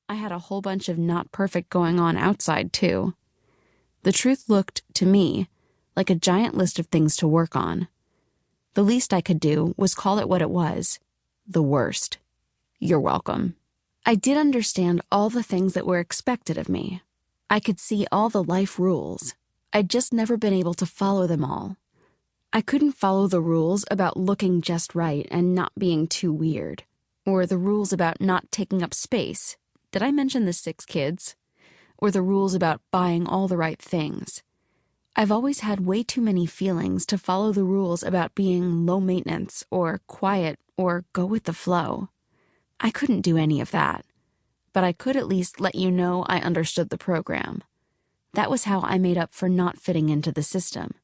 I had a whole bunch of not perfect going on outside, too. The truth looked, to me, like a giant list of things to work on. The least I could do was call it what it was: the worst. You're welcome. I did understand all the things that were expected of me. I could see all the life rules. I'd just never been able to follow them all. I couldn't follow the rules about looking just right and not being too weird, or the rules about not taking up space. Did I mention the 6 kids? Or the rules about buying all the right things. I've always had way too many feelings to follow the rules about being low maintenance or quiet or go with the flow. I couldn't do any of that, but I could at least let you know I understood the program. That was how I made up for not fitting into the system.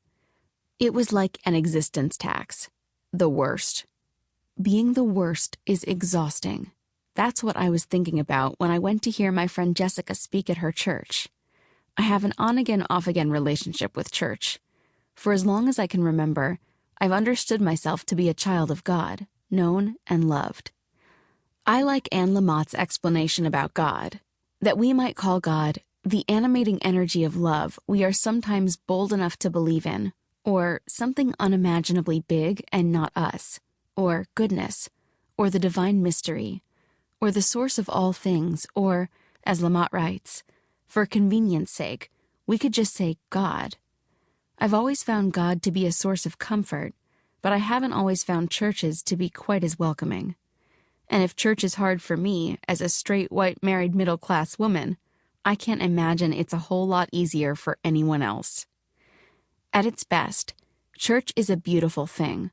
It was like an existence tax. The worst. Being the worst is exhausting. That's what I was thinking about when I went to hear my friend Jessica speak at her church. I have an on-again, off-again relationship with church. For as long as I can remember, I've understood myself to be a child of God, known and loved. I like Anne Lamott's explanation about God, that we might call God the animating energy of love we are sometimes bold enough to believe in, or something unimaginably big and not us, or goodness, or the divine mystery, or the source of all things, or, as Lamott writes, for convenience sake, we could just say God. I've always found God to be a source of comfort, but I haven't always found churches to be quite as welcoming. And if church is hard for me, as a straight, white, married, middle-class woman, I can't imagine it's a whole lot easier for anyone else. At its best, church is a beautiful thing,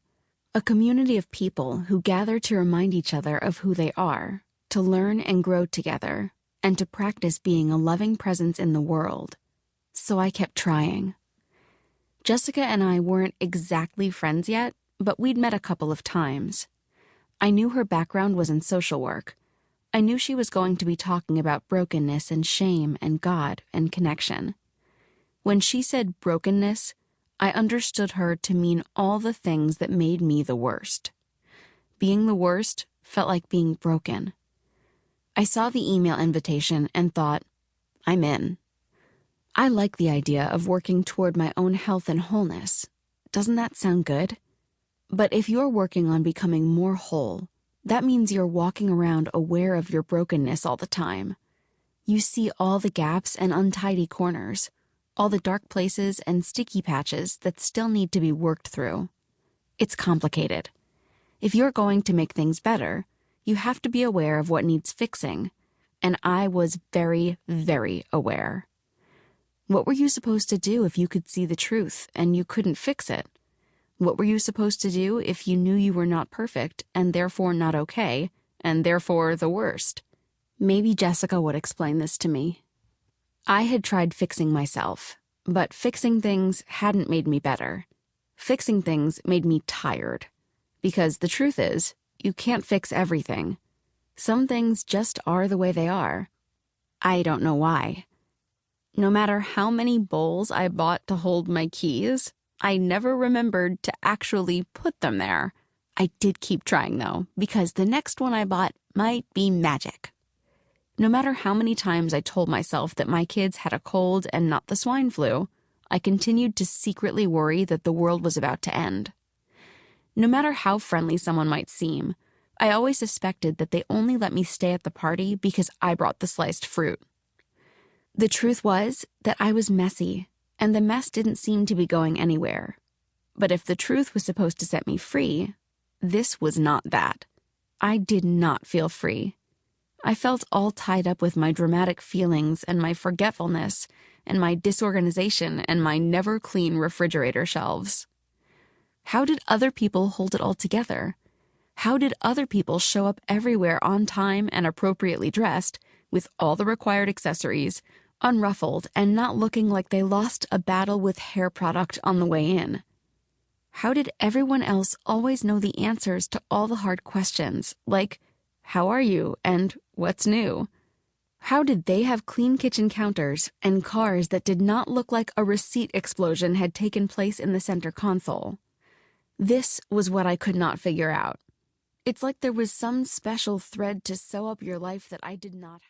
a community of people who gather to remind each other of who they are, to learn and grow together, and to practice being a loving presence in the world. So I kept trying. Jessica and I weren't exactly friends yet, but we'd met a couple of times. I knew her background was in social work. I knew she was going to be talking about brokenness and shame and God and connection. When she said brokenness, I understood her to mean all the things that made me the worst. Being the worst felt like being broken. I saw the email invitation and thought, I'm in. I like the idea of working toward my own health and wholeness. Doesn't that sound good? But if you're working on becoming more whole, that means you're walking around aware of your brokenness all the time. You see all the gaps and untidy corners, all the dark places and sticky patches that still need to be worked through. It's complicated. If you're going to make things better, you have to be aware of what needs fixing, and I was very, very aware. What were you supposed to do if you could see the truth and you couldn't fix it? What were you supposed to do if you knew you were not perfect and therefore not okay, and therefore the worst? Maybe Jessica would explain this to me. I had tried fixing myself, but fixing things hadn't made me better. Fixing things made me tired. Because the truth is, you can't fix everything. Some things just are the way they are. I don't know why. No matter how many bowls I bought to hold my keys, I never remembered to actually put them there. I did keep trying, though, because the next one I bought might be magic. No matter how many times I told myself that my kids had a cold and not the swine flu, I continued to secretly worry that the world was about to end. No matter how friendly someone might seem, I always suspected that they only let me stay at the party because I brought the sliced fruit. The truth was that I was messy, and the mess didn't seem to be going anywhere. But if the truth was supposed to set me free, this was not that. I did not feel free. I felt all tied up with my dramatic feelings and my forgetfulness and my disorganization and my never-clean refrigerator shelves. How did other people hold it all together? How did other people show up everywhere on time and appropriately dressed, with all the required accessories, unruffled and not looking like they lost a battle with hair product on the way in? How did everyone else always know the answers to all the hard questions, like, how are you and what's new? How did they have clean kitchen counters and cars that did not look like a receipt explosion had taken place in the center console? This was what I could not figure out. It's like there was some special thread to sew up your life that I did not have.